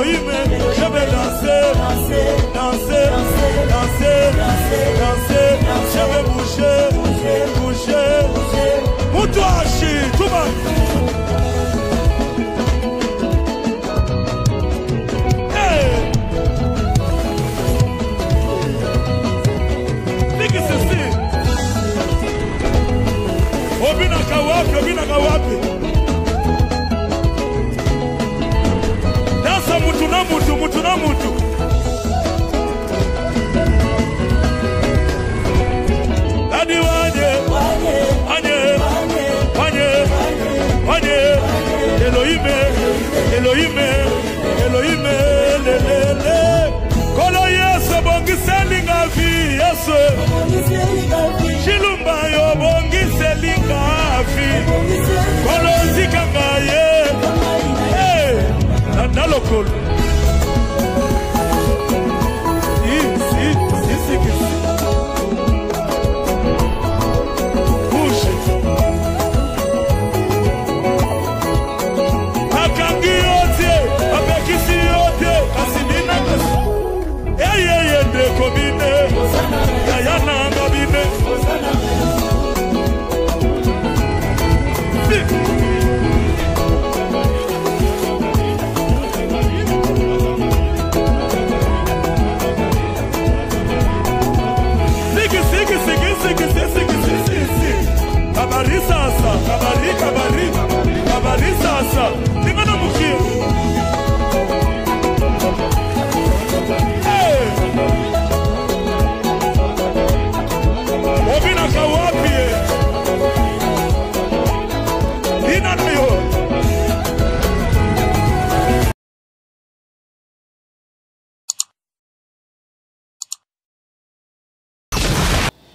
Elohim, je vais danser, danser, danser, danser, je vais bouger, bouger, Moutouachi, tout le monde. Obinaka wapi dansa mutu na mutu adi wanye Elohime lelele kolo yeso bongi selinga vi yeso Chilumba yo bongi selinga vi kolo zikanga ye nalokolo Kabari sasa ningana mukia Obina kawapi Nina niyo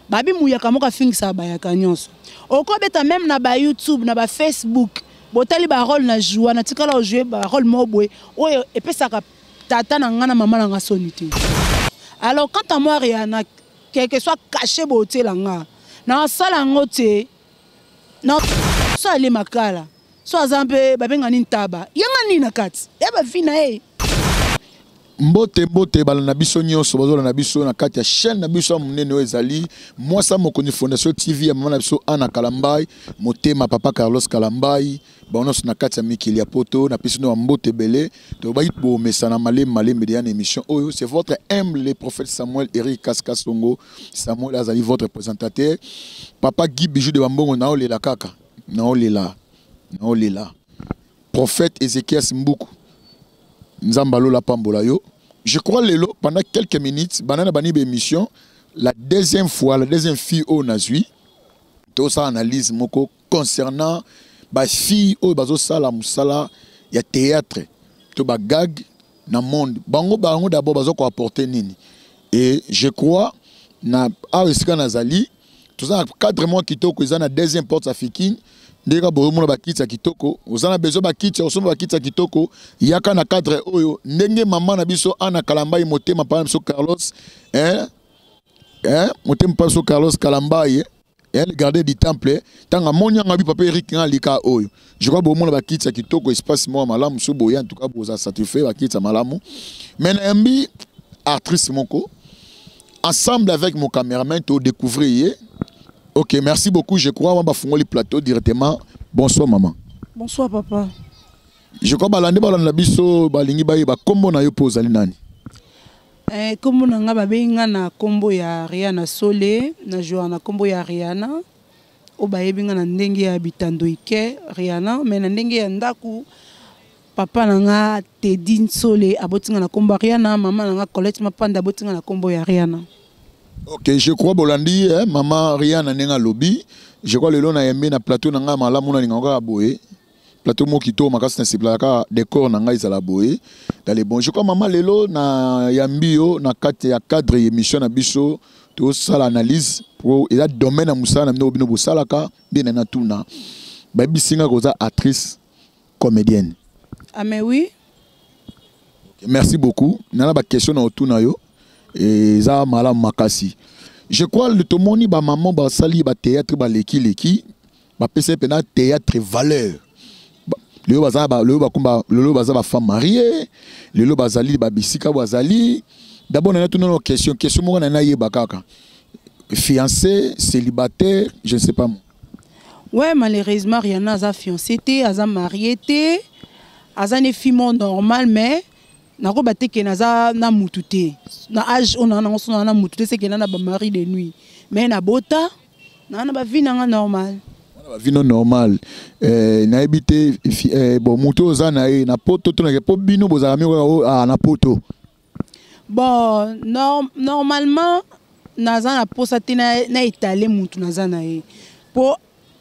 Babi muyaka moka fingisa bayaka nyonso. Oko beta même na ba YouTube, na ba Facebook, botali ba rôle na joie, na tikala o jouer ba rôle mobwe, oyo epesaka tata na ngana maman na sonité. Alors quant à moi Rihanna, quelque soit caché beauté la nga, na sala ngote, na so ale makala, so azambe babenga nintaba, yanga nina kati, yaba vina Mbote bala na biso nyonso bazola na biso na kati ya chaîne na biso munene ezali moi sa mokoni fondation TV ya mama na biso Ana Kalambai motema papa Carlos Kalambai baonos na kati ya mikili ya poto na biso no mbote belé to ba bo mesana malem de émission oyo c'est votre humble le prophète Samuel Eric Kaskasongo Samuel azali votre présentateur papa Guy Bijou de Bambongo na olela kaka na olela prophète Ézéchias Mbuku Nzambalo la pambola yo. Je crois lelo pendant quelques minutes banana bani émission la deuxième fille au nazui tout ça analyse moko concernant ba fille au bazo sala musala ya théâtre to ba gag na monde bango d'abord bazo ko apporter nini et je crois na arisika nazali tout ça cadrement kitoko ezana deuxième porte africaine ndeka bomo ba kitsa kitoko ozana bezo ba kitsa osomba ba kitsa kitoko yaka na cadre oyo ndenge mama na biso Ana Kalambai motema pa biso Carlos motema pa biso Carlos Kalambai le gardien du temple tanga monya ngabi papa Eric ngalika oyo je crois bomo ba kitsa kitoko espace mo malamu so boya en tout cas boza satisfait ba kitsa malamu mais mbi actrice moko ensemble avec mon caméraman to découvrir. Ok, merci beaucoup. Je crois qu'on va faire le plateau directement. Bonsoir maman. Bonsoir papa. Je crois que balande balanda biso balingi baye ba kombo na yo pose ali nani. Kombo na nga babenga na kombo ya Rihanna Sole, na Joana kombo ya Rihanna. O bayebi nga na ndenge ya bitando ike Rihanna, mais na ndenge ya ndaku papa na nga Teddy Sole abotinga na kombo ya Rihanna, mama na nga Colette Mapanda abotinga na kombo ya Rihanna. Ok, je crois Bolandi, maman Rihanna nenga lobby. Je crois le long na yembe na plateau na nga malamu na ninga boye. Plateau mo kito makasi na siplaka décor na nga izala boye. Dans les bons. Je crois maman lelo na yambio na kati ya cadre émission na biso to sala analyse pour et la domaine na musala na bino bino bosalaka bien na tuna. Ba bisinga koza actrice comédienne. Ah mais oui. Okay, merci beaucoup. Nana ba question na otuna yo. Et ça malam makasi. Je crois le tomoni ba maman ba sali ba théâtre ba leki ba pese pena théâtre valeur. lelo baza ba femme mariée, lelo bazali ba bisika bazali. D'abord on a toute une question mo na yeba kaka. Fiancé, célibataire, je ne sais pas moi. Ouais, malheureusement Rihanna a fiancé, a marié, a une fille normale, mais na ko batte ke naza na mutute. Na âge on a na mutute c'est que na ba mari de nuit. Mais na bota na ba vie na normal. Na vie normal. Na habité bon muto za na poto to na po bino bozala mi na poto. Bon, normalement naza na posa te na étaler mutu naza na ye. Po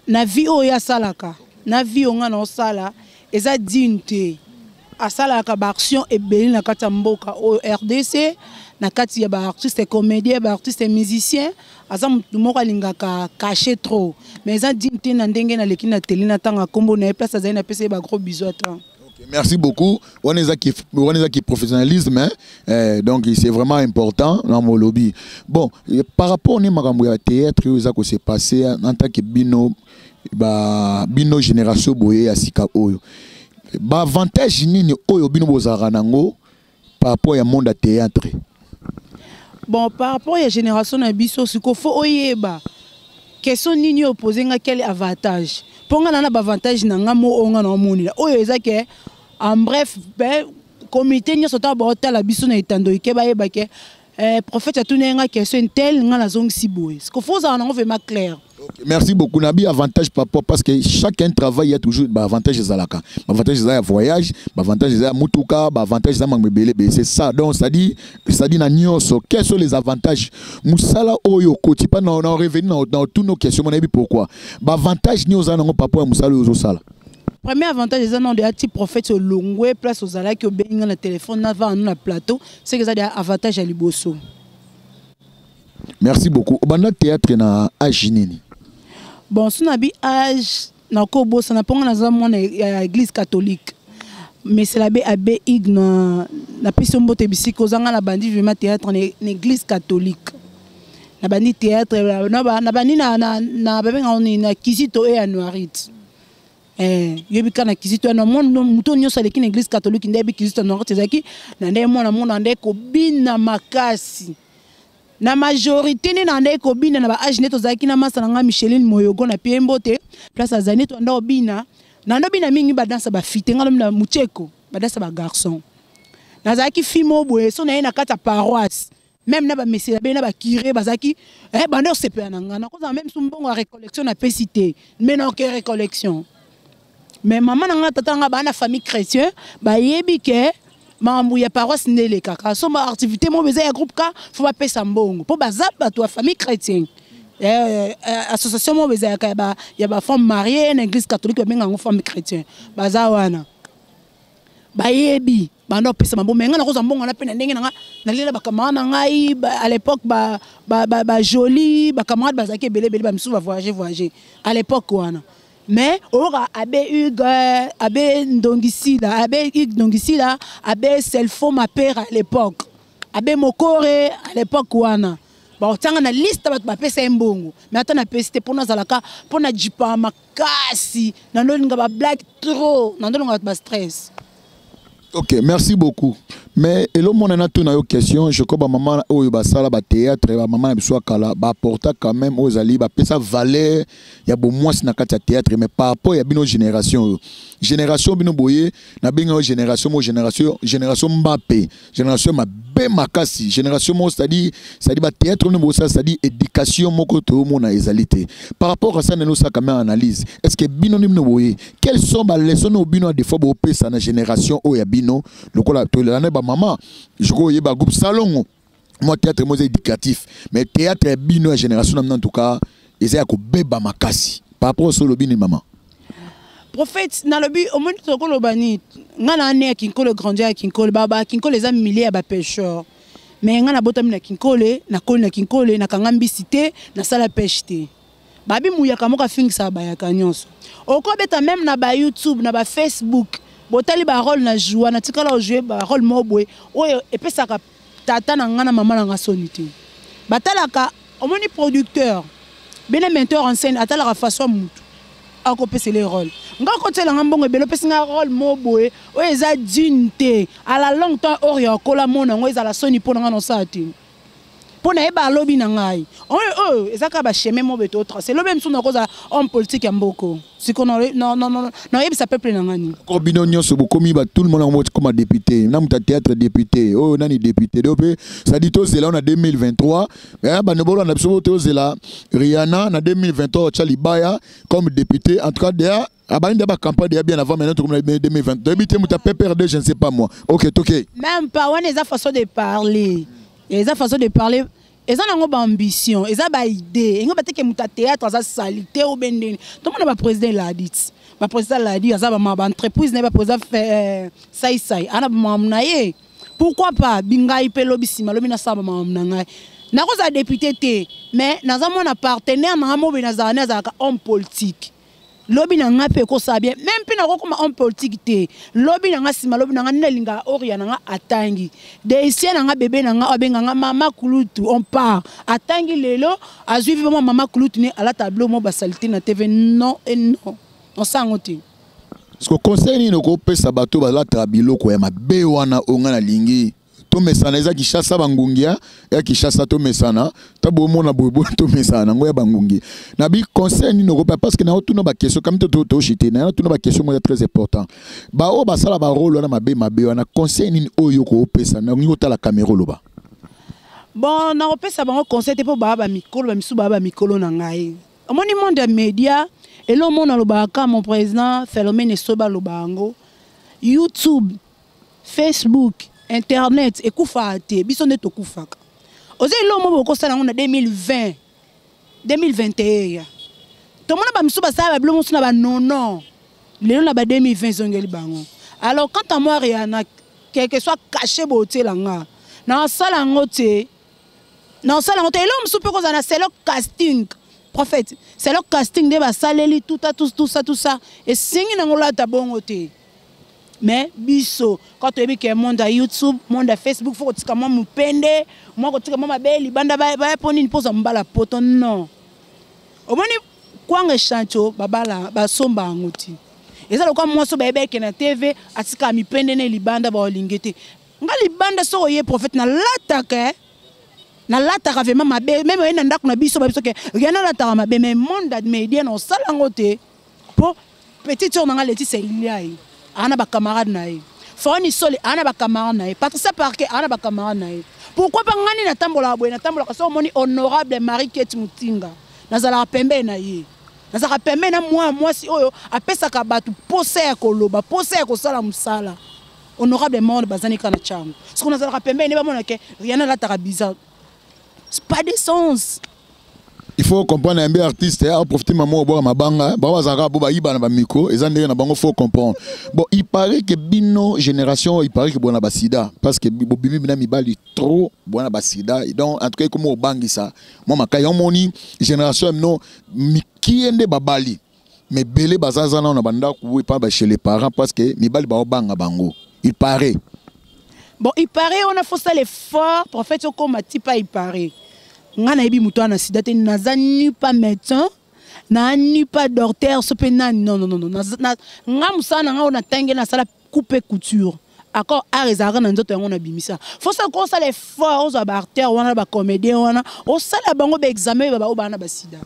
na vie o ya salaka. Na vie on na sala eza dignité. Asalaka ba action ebeli na kati ya mboka o RDC na kati ya ba artiste comédien ba artiste musicien aza mutu moko alingaka cacher trop mais eza dignité na ndenge na leki na télé na tanga kombo na place azali na pesa ba gros bisous attends. Okay, merci beaucoup. On est qui professionnalisme donc c'est vraiment important dans mon lobby. Bon, par rapport au makambo ya théâtre où ça que s'est passé en tant que bino génération boye ya sika oyo. Ba avantage nini oyo bino bozara nango par rapport au monde à théâtre. Bon, par rapport à la génération na biso siko fo oyeba question nini opposé nga quel avantage pour nga na ba avantage na nga mo onga na moni oyo ezake en bref ben comité nyo sota ba hôtel la biso na etando ikeba yeba ke prophète a tourné nga question tel nga na zong siboy siko fo za na vraiment clair. Okay, merci beaucoup. Nabi avantage parce que chacun travaille, il y a toujours bah, avantage des alaka. Avantage des voyage, avantage des mutuka, avantage des mangmebele. C'est ça. Donc ça dit na nyoso. Quels sont les avantages? Musala oyo koti pas on revenu dans toutes nos questions. Mon avis pourquoi? Avantage ni ozana ngo papa musala ozo sala. Premier avantage des anons de type prophète au longwe place aux alaka qui obéissent le téléphone na va na plateau, c'est que ça des avantages à liboso. Merci beaucoup. Banda théâtre na ajinini. Bon, si on a âge, on a pas l'église catholique. Mais c'est l'abbé Ig na piste mbote bisiko zanga la bandi vraiment théâtre en église catholique. Na bandi théâtre na bandi na bebe ngoni na kizito e anuarit. Yebika na kizito na muto nyo saleki na église catholique ndebi kizito na ngotezaki na ndé mona mona ndeko bina makasi. Na majorité ni na ndeko bina na ba age neto zaki na masa nga Micheline Moyogo na Piembote place azani to ndo bina na ndo bina mingi ba dansa ba fite ngalo na mucheko ba dansa ba garçon na zaki fimo boye so na kata paroisse même na ba messieurs na ba curé bazaki bando sepe na nga na ko même sumbongo a récollection na pesité mais non que récollection mais maman na nga tata nga ba na famille chrétien ba yebi ke mambu ya paroisse ndele kaka so ma activité mo beza ya groupe ka faut pas pesa mbongo pour bazaba toi famille chrétienne association mo beza ya ba femme mariée na église catholique benga ngo famille chrétienne baza wana bayebi bando pesa mbongo menga na ko mbongo na pena ndenge na lela ba camarade ngai à l'époque ba joli ba camarade bazaki belé ba msu va voyager à l'époque wana. Mais ora abe Hugues abe Ndongisila abe Hugues Ndongisila abe Selfo ma père à l'époque abe Mokore à l'époque wana ba tanga na liste ba pesa mbongo mais ata na peste pour na zalaka pour na jipa makasi na ndonga ba blague trop na ndonga ba stress. Ok, merci beaucoup. Mais et le monde a tout une question. Je crois que maman au basala ba théâtre, maman a besoin kala, ba porta quand même aux ali, ba pesa valeur. Il y a beaucoup moins na kati théâtre, mais par rapport il y a bino génération, génération bino boye, na bino génération Mbappé, génération ma makasi, génération mo c'est-à-dire ba théâtre no bossa, c'est-à-dire éducation moko to mo na ezalité. Par rapport à ça nous ça quand même analyse. Est-ce que bino no boye, quelles sont les leçons no bino des fois bo pesa na génération o ya bino, le kola to la ba maman, je crois y a groupe salon. Moi théâtre moi éducatif, mais théâtre bino à génération en tout cas, et c'est à ko beba makasi. Par rapport au le bino maman. Prophète na lobi au moins to ko lobani ngana ne kinkole grandir kinkole baba kinkole les amis milliers ba pêcheurs. Mais ngana botami na kinkole na kinkole na kangambi cité na sala pêche té. Babi muyaka moka fingisa ba ya kanyonso. Oko beta même na ba YouTube na ba Facebook. Botali ba rôle na joie na tikala jouer ba rôle mobwe oyo epesaka tata na ngana mama na ngasonité. Batalaka omoni producteur bene menteur en scène atalaka façon mutu. A copé les rôles. nga kotela nga mbongo ebelo pesi nga rôle mo boye oyo eza digne te à la longue temps oyo akola mona ngo ezala soni mpo na nga nosala te mpo na yeba alobi na ngai oyo eza kaka bacheme mo beto otrace lobi misu na kozala homme politique ya mboko siko nayebisa peuple na ngani bino nyonso bokomi tout le monde comme député na muta théâtre député oyo nani député dope ça dit tozela na 2023 banebolo na biso tozela Rihanna na 2023 Chalibaya comme député en tout cas derrière abani de ba campagne bien avant maintenant comme 2020 député muta PPRD je ne sais pas moi OK même pas on est façon de parler et ça façon de parler et ça n'a ambition et ça ba idée et nga bateke muta théâtre ça salité ou bendeni tout le monde ba président l'a dit ba président l'a dit ça ba entreprise n'est pas président sai ana ba mnaye pourquoi pas bingai pe lobisima lobi na saba mamnanga na ko za député té mais na za mona partenaire na mo be na za homme politique lobi na nga pe ko sabia même pe na ko comme homme politique te lobi na nga sima lobi na nga nelinga oria na nga atangi de ici na nga bébé na nga obenga nga mama kulutu on part atangi lelo azui vraiment mama kulutu ni ala tableau mo basalite na TV non et non on s'angoti parce que conseil ni ko pesa bato ba la trabilo ko ya mabe wana onga na lingi to mesana eza kishasa bangungia ya kishasa to mesana tabo mona bobo to mesana ngo ya bangungi na bi conseil ni no parce que na otuna ba question comme to chité na otuna ba question mo très important ba o ba sala ba rôle na mabe wana conseil ni oyo ko pesa na ngi otala caméra loba bon na opesa bango conseil te po ba mikolo ba misu ba mikolo na ngai omoni monde ya média et le monde lobaka mon président Philomène Soba lobango YouTube Facebook Internet et koufaate biso ne to koufaka oze lo mo boko sala ngona 2020 2021 to mona ba miso ba sala ba blomo suna ba non lelo na ba 2020 zongeli bango alors quand à moi Rihanna quelque soit caché boté langa na sala ngote lo mso pe ko za na c'est le casting prophète c'est le casting de ba saleli tout ça et singi na ngola ta bongo te mais biso quand tu es que monde à YouTube monde à Facebook faut que moi me pende moi que tu moi belle banda ba poni ni poza mbala poto non omoni kwanga chancho babala ba somba ngoti eza lokwa moi so bebe ke na TV atika mi pende ne libanda ba olingete nga libanda so ye prophète na lataka vraiment mabe même na ndako na biso ba biso ke rien na lataka mabe mais monde média no sala ngote pour petit tour na leti c'est iliai ana ba camarade nae foni soli ana ba camarade nae Patricia Parquet ana ba camarade nae pourquoi pas ngani na tambola boye na tambola ka so moni honorable Marie Kate Mutinga nazala pembe na ye nazala pembe na moi si oyo apesa ka batu pose ya koloba pose ya ko sala musala honorable monde bazani kana changu ce qu'on nazala pembe ne ba mona ke rien na la tara bizarre c'est pas de sens. Il faut comprendre un peu artiste et profiter maman au boire ma banga ba wazaka bo ba yiba na micro et zandere na bango faut comprendre bon il paraît que bino génération il paraît que bona ba sida parce que bobimi bina mibali trop bona ba sida donc en tout cas comme au bangi ça moi makai on moni génération non mikiende babali mais belé bazaza na banda ku pas ba chez les parents parce que mibali ba banga bango il paraît bon il paraît on a fait ça l'effort prophète comme tipa il paraît ngana ebi muto na sida te nazani pas médecin na ni pas docteur sopena non nga musana nga ona tangue na sala couper couture accord arezara na nzoto yango na bimisa faut ça qu'on ça l'effort aux acteurs wana ba comédien wana o sala bango ba examen ba bana ba sida.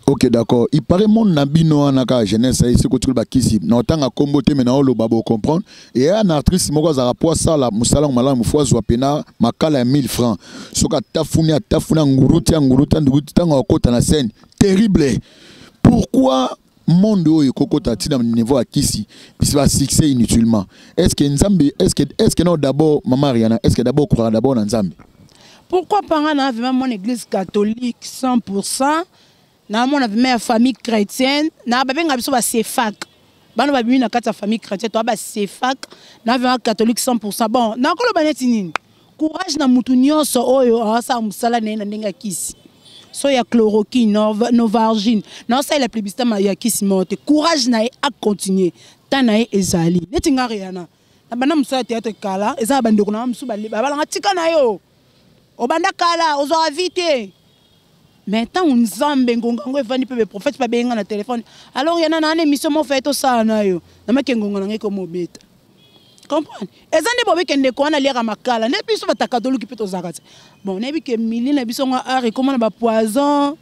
Ok d'accord il paraît mon nabino anaka jeunesse ici ko tulba kisi na otanga kombo te mena olo babo comprendre et un actrice moko za rapport ça la musala mala mufwa zwa pena makala ya 1000 francs soka tafuna nguruti tanga okota na scène terrible pourquoi monde oyo kokota tina niveau à kisi puis va succès inutilement est-ce que nzambe est-ce que non d'abord maman Rihanna est-ce que d'abord croire d'abord na nzambe pourquoi pas na vraiment mon église catholique 100% na mon avait famille chrétienne na babenga biso ba CFAC bana babimi na kata famille chrétienne to ba CFAC na avait catholique 100% bon na ko lo baneti nini courage na mutu nyonso oyo asa musala na ndenga kisi so ya chloroquine novargine na ça la plébiscite ya kisi monte courage na a continuer tana ezali neti nga Rihanna na bana musala théâtre kala eza bandeko na musu ba balanga tika na yo obanda kala ozo vite mais tant on zambe ngongango evandi pe prophète pa benga na téléphone alors yana na émission mo fait to ça na yo na makengonga na ngeko mobeta comprendre ezande bobe kende ko na lira makala ne biso batakadolu ki peto zakati bon ne bi ke mili na biso nga ari comment na ba poison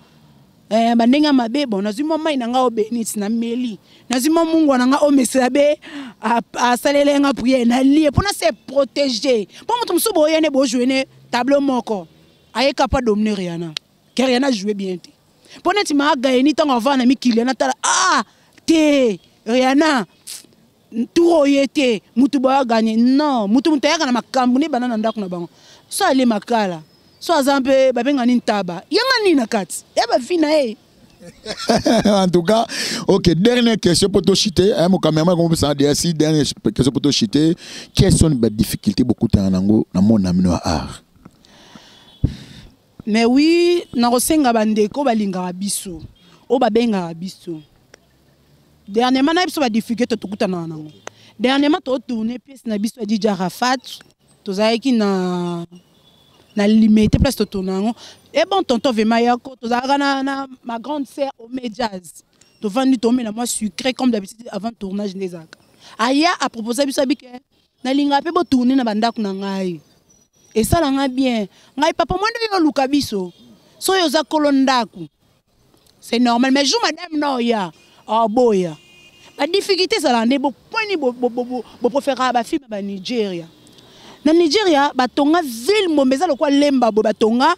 bandenga mabe bon nazimo mai na nga obeniti na meli nazimo mungu na nga o mesabe a salele nga prier na lie pour na se protéger pour mutu msubo yene bo jouer ne tableau moko aye capable dominer Rihanna car Rihanna jouer bien te pour na ti ma gagner tant avant na mikili na tala te Rihanna tout yete mutu ba gagner non mutu mutayaka na makambu ne banana ndako na bango so ale makala so azambe babenga nini taba yanga nini na kati eba fina En tout cas, ok, dernière question pour te chiter. Mon caméraman, comme ça, dernière question pour te chiter. Quelles sont les difficultés beaucoup de temps dans mon ami art? Mais oui, na rosenga bandeko balinga biso. O babenga biso. Dernièrement, na biso ba difficulté to kutana nango. Dernièrement, to tourner pièce na biso DJ Arafat. To zaiki na limité place to tournango. Et bon tonton Vemayako, to zaka na ma grande sœur au Medjaz. To vandi tomber na moi sucré comme d'habitude avant tournage des aka. Aya a proposé biso bike na linga pe bo tourner na bandako na ngai. Et ça l'a bien. Ngai papa moi de luka biso. So yo za kolondaku. C'est normal mais jou madame Noya. Oh boya. La difficulté ça l'ande bo point bo préférer ba film ba Nigeria. Na Nigeria batonga ville mombeza lokwa lemba bo batonga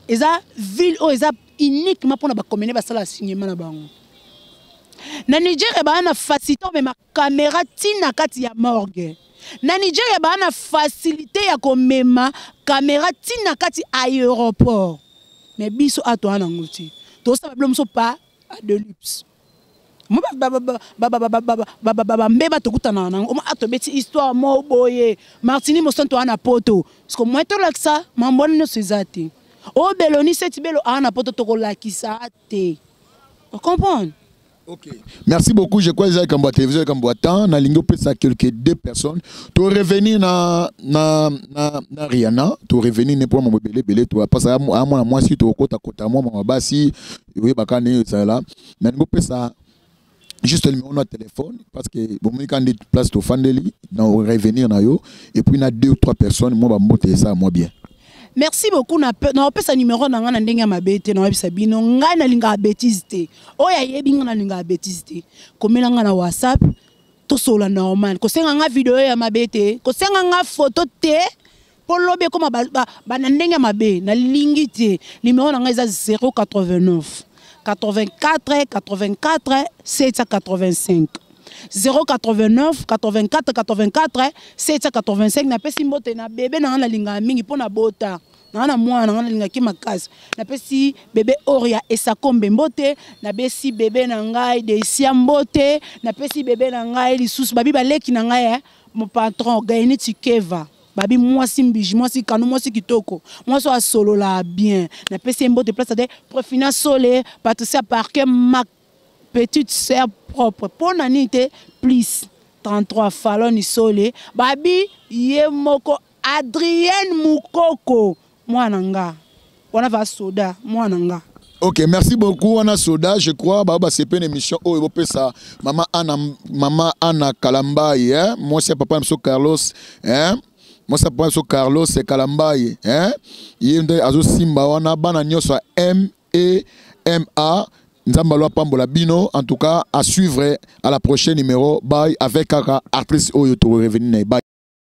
eza ville o eza uniquement pour na ba commune ba sala signement na bango. Na Nigeria ba na facilité mais ma caméra tina kati ya morgue. Na Nigeria ba na facilité ya komema caméra tina kati aéroport. Mais biso ato ana ngoti. To sa problème so pas de luxe. Moi mbeba to kutana na ngo ato beti histoire mo boye Martini mo santo ana poto parce que moi to laksa mambona no sezati o beloni seti belo ana poto to ko lakisa te. Vous comprenez? Ok. Merci beaucoup. Je crois que j'ai comme télévision comme temps na lingo peut ça quelques deux personnes. Tu revenir na Rihanna, tu revenir ne pour mon belé tu parce à moi si tu kota kota moi basi oui bakane ça là. Na lingo peut ça juste le numéro de téléphone parce que bon quand des place to fandeli dans revenir na yo et puis na deux ou trois personnes moi ba monter ça moi bien. Merci beaucoup na opesa numéro na nga na ndenge mabete na webisa bino ngai na linga bêtise te oya yebi nga na linga bêtise te komela nga na WhatsApp to sola normal ko senga nga video ya mabete ko senga nga photo te pour lobe comme ba na ndenge mabe na lingi te numéro na nga eza 089 84 84 785 089 84 84 785 na pesi mbote na bébé na nga linga mingi pona bota na mwana nga linga ki makasi na pesi bébé Oria Esakombe mbote na besi bébé na ngai de sia mbote na pesi bébé na ngai lisusu babi baleki na ngai mon patron Gaini Tikeva babi mwasi mbiji mwasi kanu mwasi kitoko mwasi wa solo la bien na pesi mbote place de Profina Sole Patricia Parker ma petite sœur propre pour nanite plus 33 Fallon Sole babi ye moko Adrienne Mukoko mwananga wana va soda mwananga. Ok, merci beaucoup Anna Soda. Je crois bah c'est pas une émission oh il va ça maman Anna Kalambaye hein moi c'est papa monsieur Carlos hein moi c'est papa monsieur Carlos c'est Kalambaye hein yende azo simba wana bana nyoso MEMA Nzambalo Pambola Bino. En tout cas à suivre à la prochaine numéro bye avec Kaka actrice Oyo to revenir bye.